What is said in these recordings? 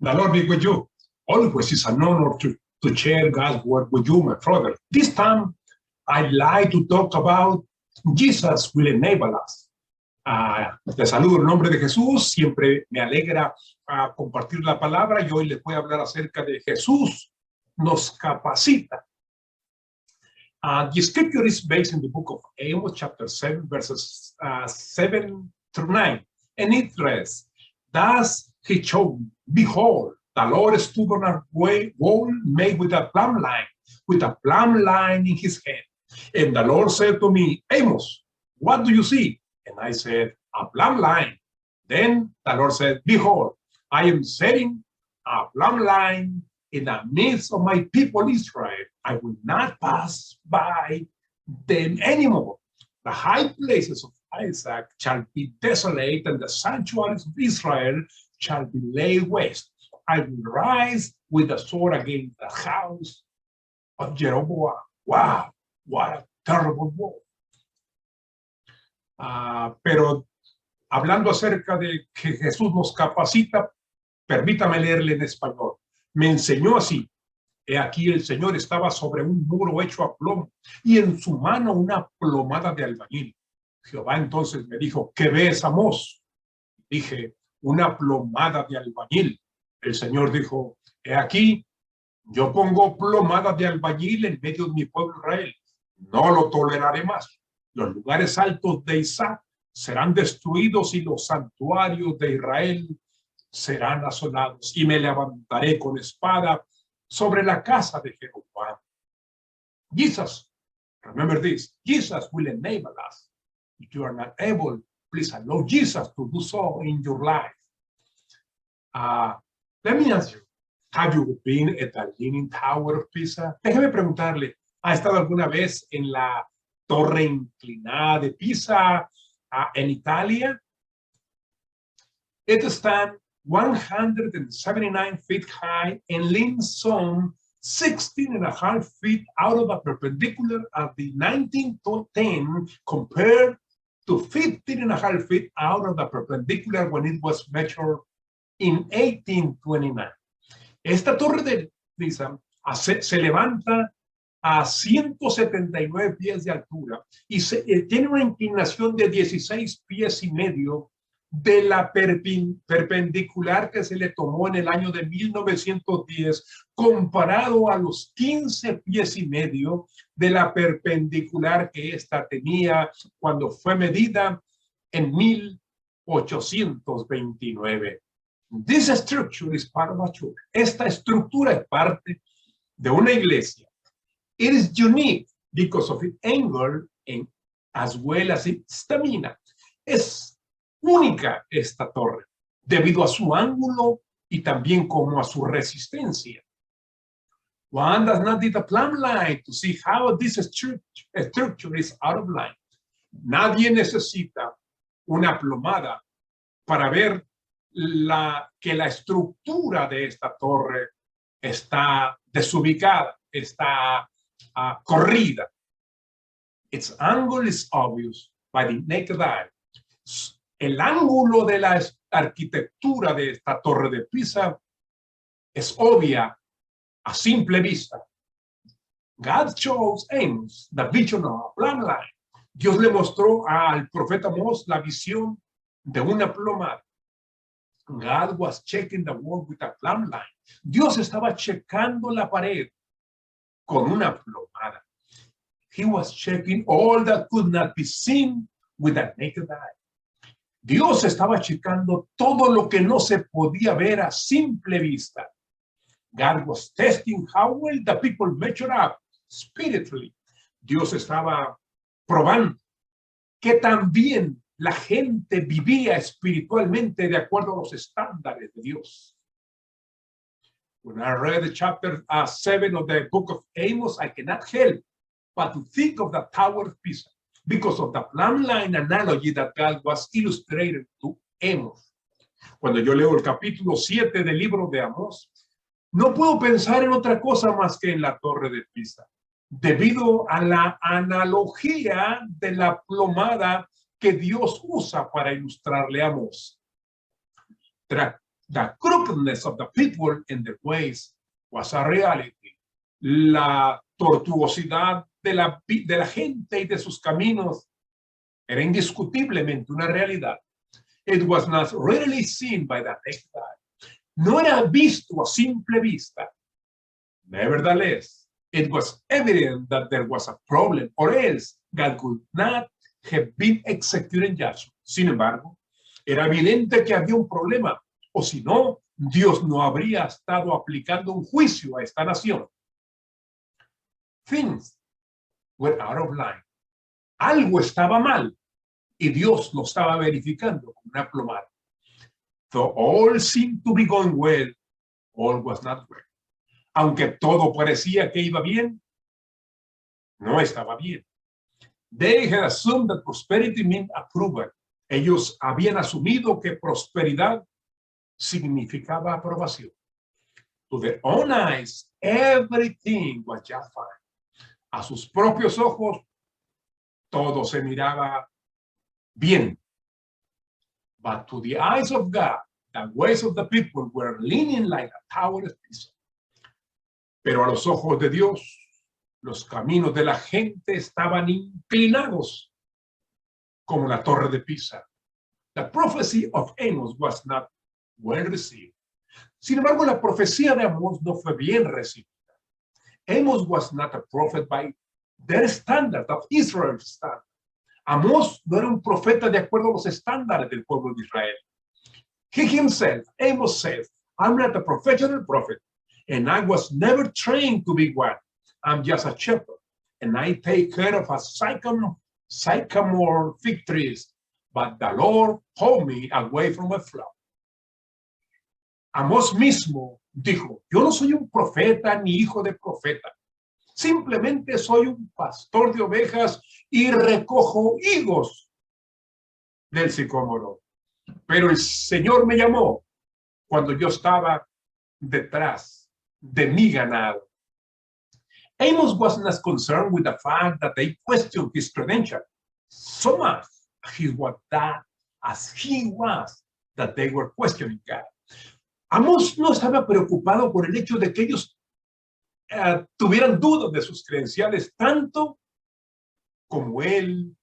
The Lord be with you. Always it's an honor to share God's word with you, my brother. This time, I'd like to talk about Jesus will enable us. Te saludo en nombre de Jesús. Siempre me alegra compartir la palabra y hoy les voy a hablar acerca de Jesús nos capacita. The scripture is based in the book of Amos, chapter 7, verses 7 through 9. And it reads, Thus he showed, behold, the Lord stood on a wall made with a plumb line in his hand. And the Lord said to me, Amos, what do you see? And I said, a plumb line. Then the Lord said, behold, I am setting a plumb line in the midst of my people Israel. I will not pass by them anymore. The high places of Isaac shall be desolate, and the sanctuaries of Israel shall be laid waste. I will rise with the sword against the house of Jeroboam. Wow, what a terrible war. Pero hablando acerca de que Jesús nos capacita, permítame leerle en español. Me enseñó así. He aquí el Señor estaba sobre un muro hecho a plomo y en su mano una plomada de albañil. Jehová entonces me dijo, ¿qué ves, Amós? Dije, una plomada de albañil. El Señor dijo, he aquí, yo pongo plomada de albañil en medio de mi pueblo Israel. No lo toleraré más. Los lugares altos de Isaac serán destruidos y los santuarios de Israel serán asolados. Y me levantaré con espada sobre la casa de Jehová. Jesus, remember this, Jesus will enable us. If you are not able, please allow Jesus to do so in your life. Let me ask you, have you been at the Leaning Tower of Pisa? Déjeme preguntarle, ¿ha estado alguna vez en la torre inclinada de Pisa en Italia? It stands 179 feet high and leans some 16.5 feet out of the perpendicular at the 1910 compared to 15.5 feet out of the perpendicular when it was measured in 1829. Esta torre de Pisa se levanta a 179 pies de altura y tiene una inclinación de 16 pies y medio de la perpendicular que se le tomó en el año de 1910 comparado a los 15 pies y medio de la perpendicular que ésta tenía cuando fue medida en 1829. This structure is part of a church. Esta estructura es parte de una iglesia. It is unique because of its angle and as well as its stamina. Es única esta torre, debido a su ángulo y también como a su resistencia. One does not need a plumb line to see how this structure is out of line. Nadie necesita una plomada para ver que la estructura de esta torre está desubicada, está corrida. Its angle is obvious by the naked eye. El ángulo de la arquitectura de esta torre de Pisa es obvia a simple vista. God shows Amos the vision of a plumb line. Dios le mostró al profeta Amós la visión de una plomada. God was checking the wall with a plumb line. Dios estaba checando la pared con una plomada. He was checking all that could not be seen with a naked eye. Dios estaba checando todo lo que no se podía ver a simple vista. God was testing how well the people measured up spiritually. Dios estaba probando que también la gente vivía espiritualmente de acuerdo a los estándares de Dios. When I read the chapter 7 of the book of Amos, I cannot help but to think of the Tower of Pisa, because of the plumb line analogy that God was illustrated to Amos. Cuando yo leo el capítulo 7 del libro de Amós, no puedo pensar en otra cosa más que en la torre de Pisa, debido a la analogía de la plomada que Dios usa para ilustrarle a Amós. The crookedness of the people and their ways was a reality. La tortuosidad de la gente y de sus caminos era indiscutiblemente una realidad. It was not readily seen by the naked eye. No era visto a simple vista. Nevertheless, it was evident that there was a problem, or else God could not have been executing judgment. Sin embargo, era evidente que había un problema, o si no, Dios no habría estado aplicando un juicio a esta nación. Things were out of line. Algo estaba mal y Dios lo estaba verificando con una plomada. Though all seemed to be going well, all was not well. Aunque todo parecía que iba bien, no estaba bien. They had assumed that prosperity meant approval. Ellos habían asumido que prosperidad significaba aprobación. To their own eyes, everything was just fine. A sus propios ojos, todo se miraba bien. But to the eyes of God, the ways of the people were leaning like a tower of Pisa. Pero a los ojos de Dios, los caminos de la gente estaban inclinados como la torre de Pisa. The prophecy of Amos was not well received. Sin embargo, la profecía de Amós no fue bien recibida. Amos was not a prophet by their standard, of Israel's standard. Amós no era un profeta de acuerdo a los estándares del pueblo de Israel. He himself, Amos said, I'm not a professional prophet, and I was never trained to be one. I'm just a shepherd, and I take care of a sycamore fig trees, but the Lord pulled me away from a flock. Amós mismo dijo, yo no soy un profeta ni hijo de profeta. Simplemente soy un pastor de ovejas y recojo higos del sicómoro. Pero el Señor me llamó cuando yo estaba detrás de mi ganado. Amos wasn't as concerned with the fact that they questioned his credentials so much as he was that they were questioning God. Amós no estaba preocupado por el hecho de que ellos tuvieran dudas de sus credenciales, tanto como él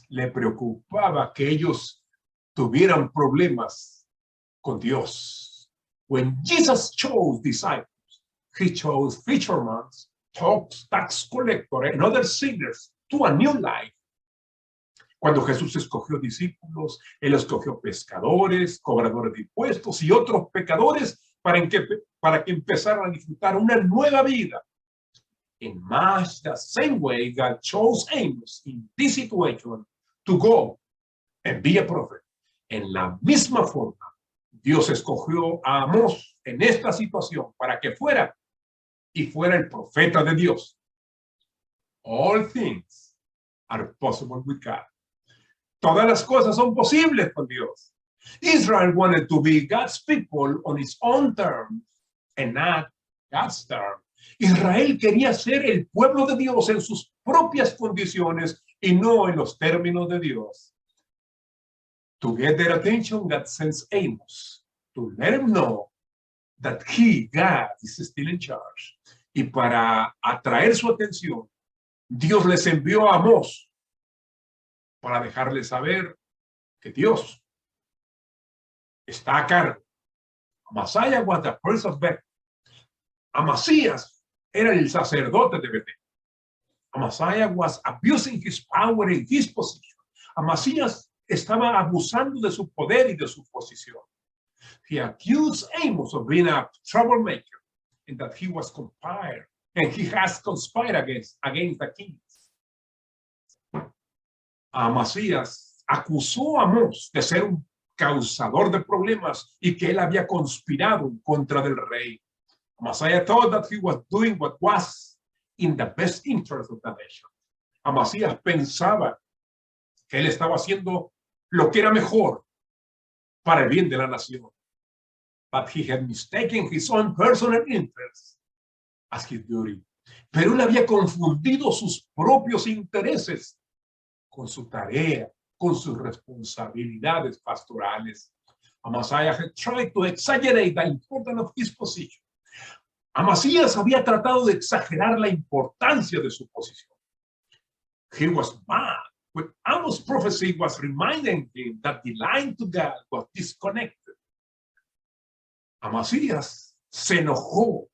le preocupaba que ellos tuvieran problemas con Dios. When Jesus chose disciples, he chose fishermen, tax collectors, and other sinners to a new life. Cuando Jesús escogió discípulos, él escogió pescadores, cobradores de impuestos y otros pecadores para que empezaran a disfrutar una nueva vida. In much the same way, God chose Amos in this situation to go and be a prophet. En la misma forma, Dios escogió a Amós en esta situación para que fuera el profeta de Dios. All things are possible with God. Todas las cosas son posibles con Dios. Israel wanted to be God's people on its own terms and not God's terms. Israel quería ser el pueblo de Dios en sus propias condiciones y no en los términos de Dios. To get their attention, God sends Amos to let them know that God, is still in charge. Y para atraer su atención, Dios les envió a Amós para dejarles saber que Dios está a cargo. Amasías was the priest of Bethel. Amasías era el sacerdote de Betel. Amasías was abusing his power and his position. Amasías estaba abusando de su poder y de su posición. He accused Amos of being a troublemaker and that he was conspired, and he has conspired against the king. Amasías acusó a Amós de ser un causador de problemas y que él había conspirado en contra del rey. Amasías thought that he was doing what was in the best interest of the nation. Amasías pensaba que él estaba haciendo lo que era mejor para el bien de la nación. But he had mistaken his own personal interests as his duty. Pero él había confundido sus propios intereses con su tarea, con sus responsabilidades pastorales. Amaziah had tried to exaggerate the importance of his position. Amasías había tratado de exagerar la importancia de su posición. He was mad when Amos' prophecy was reminding him that the line to God was disconnected. Amasías se enojó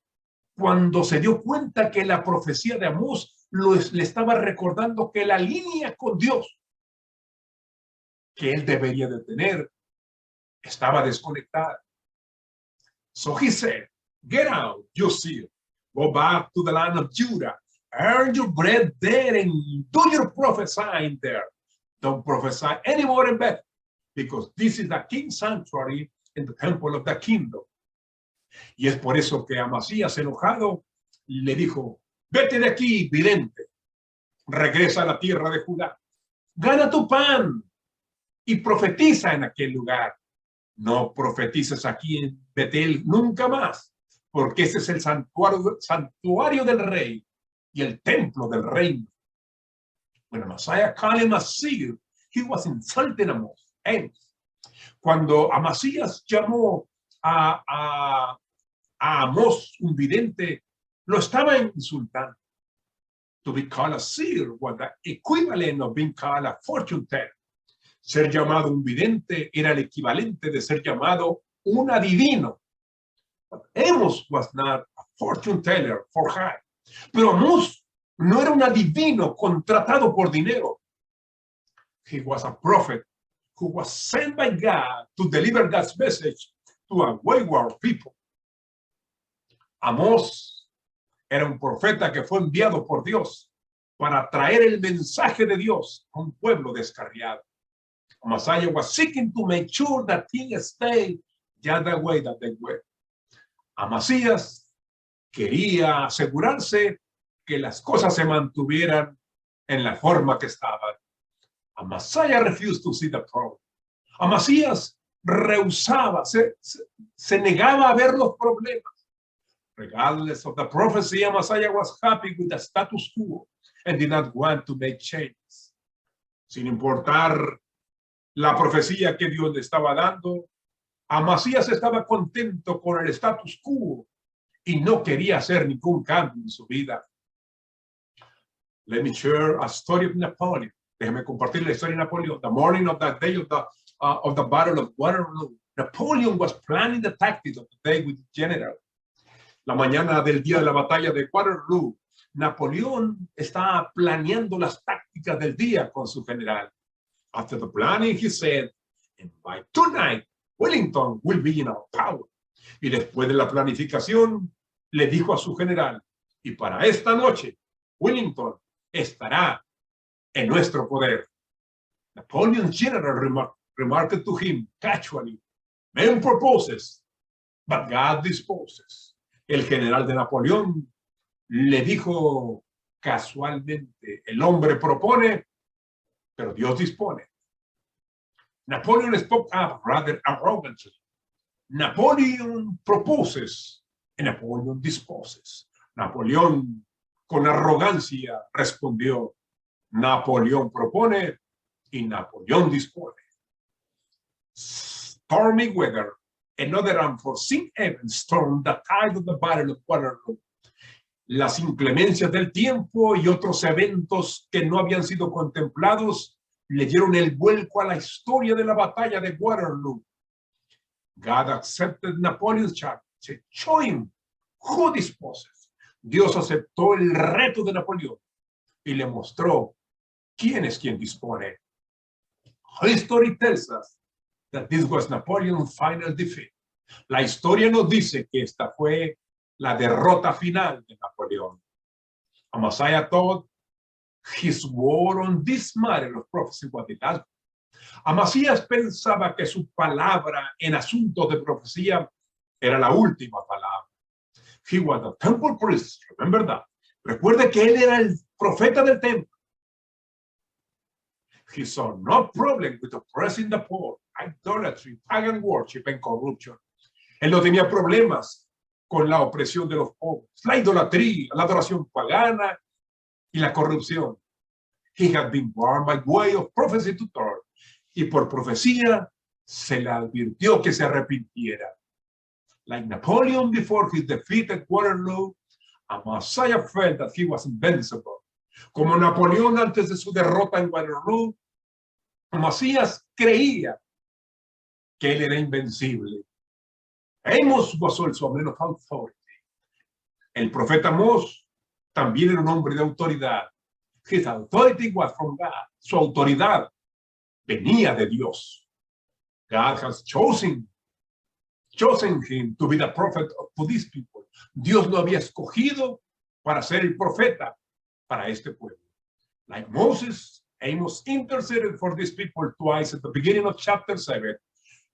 cuando se dio cuenta que la profecía de Amós le estaba recordando que la línea con Dios que él debería de tener estaba desconectada. So he said, get out, you seer, go back to the land of Judah, earn your bread there and do your prophesying there. Don't prophesy anymore in Bethel, because this is the king's sanctuary and the temple of the kingdom. Y es por eso que Amasías, enojado, le dijo, vete de aquí, vidente, regresa a la tierra de Judá, gana tu pan y profetiza en aquel lugar. No profetices aquí en Betel nunca más, porque ese es el santuario del rey y el templo del reino. When Amaziah called him a seer, he was insulting Amos. Cuando Amasías llamó a Amós un vidente, lo estaba insultando. To be called a seer was the equivalent of being called a fortune teller. Ser llamado un vidente era el equivalente de ser llamado un adivino. But Amos was not a fortune teller for hire. Pero Amós no era un adivino contratado por dinero. He was a prophet who was sent by God to deliver God's message to a wayward people. Amós era un profeta que fue enviado por Dios para traer el mensaje de Dios a un pueblo descarriado. Amaziah was seeking to make sure that things stayed just the way that they were. Amasías quería asegurarse que las cosas se mantuvieran en la forma que estaban. Amaziah refused to see the problem. Amasías rehusaba, se negaba a ver los problemas. Regardless of the prophecy, Amaziah was happy with the status quo and did not want to make changes. Sin importar la profecía que Dios le estaba dando, Amasías estaba contento con el status quo y no quería hacer ningún cambio en su vida. Let me share a story of Napoleon. Déjeme compartir la historia de Napoleón. The morning of that day of the Battle of Waterloo, Napoleon was planning the tactics of the day with the general. La mañana del día de la batalla de Waterloo, Napoleón estaba planeando las tácticas del día con su general. After the planning, he said, and by tonight, Wellington will be in our power. Y después de la planificación, le dijo a su general, y para esta noche, Wellington estará en nuestro poder. Napoleon's general remarked to him casually, man proposes, but God disposes. El general de Napoleón le dijo casualmente, el hombre propone, pero Dios dispone. Napoleon spoke up rather arrogantly. Napoleon proposes and Napoleon disposes. Napoleón con arrogancia respondió, Napoleón propone y Napoleón dispone. Stormy weather, another unforeseen event stormed the tide of the Battle of Waterloo. Las inclemencias del tiempo y otros eventos que no habían sido contemplados le dieron el vuelco a la historia de la batalla de Waterloo. God accepted Napoleon's challenge, showing who disposes. Dios aceptó el reto de Napoleón y le mostró quién es quien dispone. History tells us that this was Napoleon's final defeat. La historia nos dice que esta fue la derrota final de Napoleón. Amaziah thought his war on this matter of prophecy was the last. Amasías pensaba que su palabra en asuntos de profecía era la última palabra. He was the temple priest, remember that. Recuerde que él era el profeta del templo. He saw no problem with oppressing the poor, idolatry, pagan worship, and corruption. Él no tenía problemas con la opresión de los pobres, la idolatría, la adoración pagana y la corrupción. He had been born by way of prophecy to turn. Y por profecía se le advirtió que se arrepintiera. Like Napoleon before his defeat at Waterloo, a Messiah felt that he was invincible. Como Napoleón antes de su derrota en Waterloo, Mesías creía que él era invencible. Amos was also a man of authority. El profeta Amós también era un hombre de autoridad. His authority was from God. Su autoridad venía de Dios. God has chosen him to be the prophet to these people. Dios lo había escogido para ser el profeta para este pueblo. Like Moses, Amos interceded for these people twice at the beginning of chapter 7.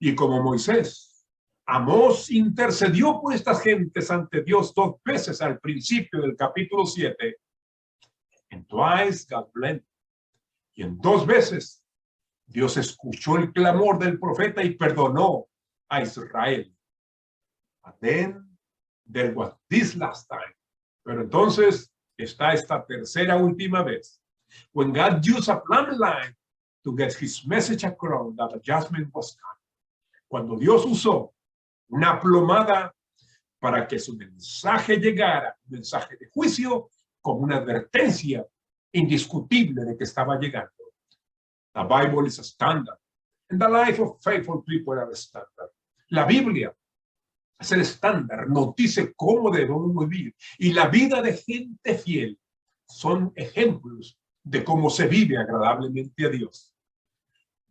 Y como Moisés, Amós intercedió por estas gentes ante Dios 2 veces al principio del capítulo 7. And twice God blessed. Y en 2 veces Dios escuchó el clamor del profeta y perdonó a Israel. And then there was this last time. Pero entonces está esta tercera última vez. When God used a plumb line to get his message across that the judgment was coming. Cuando Dios usó una plomada para que su mensaje llegara, un mensaje de juicio, como una advertencia indiscutible de que estaba llegando. The Bible is a standard, and the life of faithful people are a standard. La Biblia es el estándar, nos dice cómo debemos vivir, y la vida de gente fiel son ejemplos de cómo se vive agradablemente a Dios.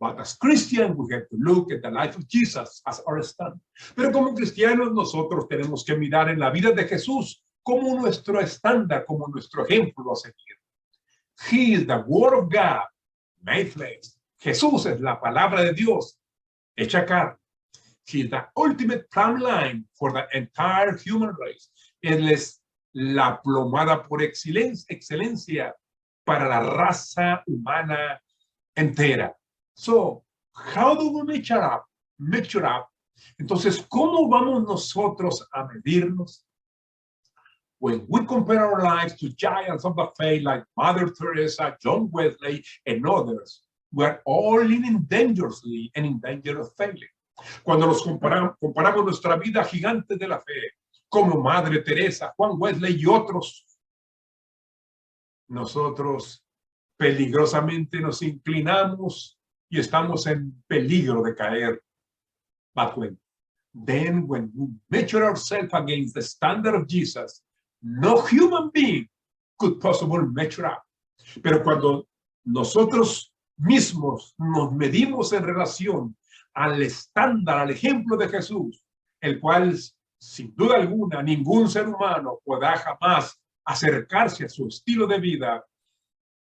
But as Christians, we have to look at the life of Jesus as our standard. Pero como cristianos, nosotros tenemos que mirar en la vida de Jesús como nuestro estándar, como nuestro ejemplo a seguir. He is the Word of God made flesh. Jesús es la palabra de Dios hecha carne. He is the ultimate plumb line for the entire human race. Él es la plomada por excelencia para la raza humana entera. So, how do we measure up? Entonces, ¿cómo vamos nosotros a medirnos? When we compare our lives to giants of the faith like Mother Teresa, John Wesley, and others, we are all living dangerously and in danger of failing. Cuando nos comparamos nuestra vida a gigantes de la fe, como Madre Teresa, Juan Wesley y otros, nosotros peligrosamente nos inclinamos y estamos en peligro de caer. But when we measure ourselves against the standard of Jesus, no human being could possibly measure up. Pero cuando nosotros mismos nos medimos en relación al estándar, al ejemplo de Jesús, el cual sin duda alguna ningún ser humano podrá jamás acercarse a su estilo de vida,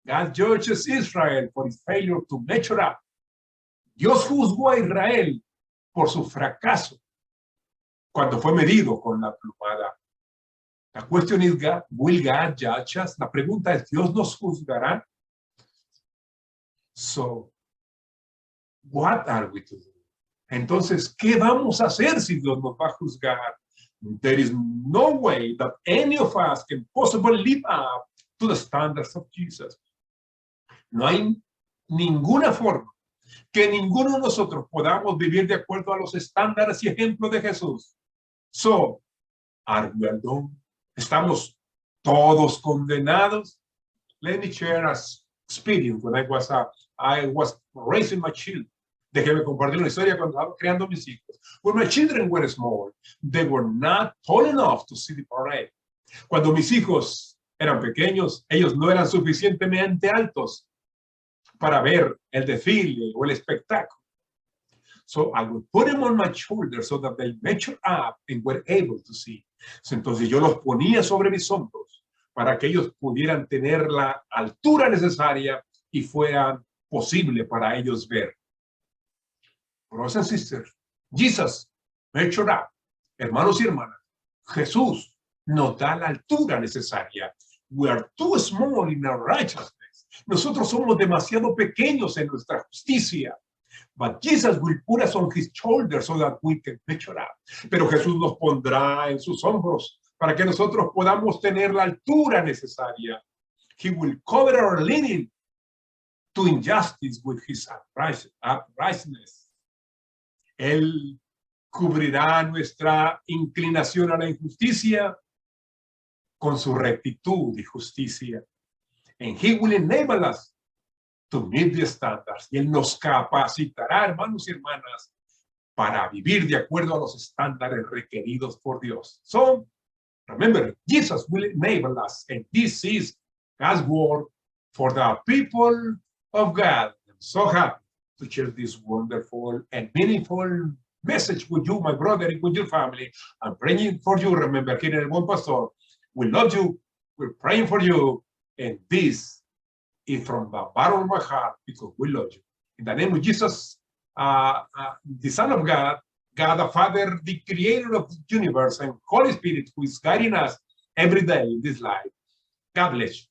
God judges Israel for his failure to measure up. Dios juzgó a Israel por su fracaso cuando fue medido con la plumada. La cuestión es, will God judge us? La pregunta es, ¿Dios nos juzgará? So, what are we to do? Entonces, ¿qué vamos a hacer si Dios nos va a juzgar? There is no way that any of us can possibly live up to the standards of Jesus. No hay ninguna forma que ninguno de nosotros podamos vivir de acuerdo a los estándares y ejemplos de Jesús. So, are we alone? ¿Estamos todos condenados? Let me share an experience when I was raising my children. Déjeme compartir una historia cuando estaba criando mis hijos. When my children were small, they were not tall enough to see the parade. Cuando mis hijos eran pequeños, ellos no eran suficientemente altos para ver el desfile o el espectáculo. So I would put them on my shoulders so that they measured up and were able to see. Entonces yo los ponía sobre mis hombros para que ellos pudieran tener la altura necesaria y fuera posible para ellos ver. Brothers and sisters, Jesus measured up. Hermanos y hermanas, Jesús nos da la altura necesaria. We are too small in our righteousness. Nosotros somos demasiado pequeños en nuestra justicia. But Jesus will put us on his shoulders so that we can measure up. Pero Jesús nos pondrá en sus hombros para que nosotros podamos tener la altura necesaria. He will cover our leaning to injustice with his uprightness. Él cubrirá nuestra inclinación a la injusticia con su rectitud y justicia. And He will enable us to meet the standards. Y Él nos capacitará, hermanos y hermanas, para vivir de acuerdo a los estándares requeridos por Dios. So, remember, Jesus will enable us, and this is God's word for the people of God. I'm so happy to share this wonderful and meaningful message with you, my brother, and with your family. I'm praying for you. Remember, here in El Buen Pastor, we love you. We're praying for you. And this is from the bottom of my heart because we love you. In the name of Jesus, the Son of God, God the Father, the creator of the universe, and Holy Spirit, who is guiding us every day in this life. God bless you.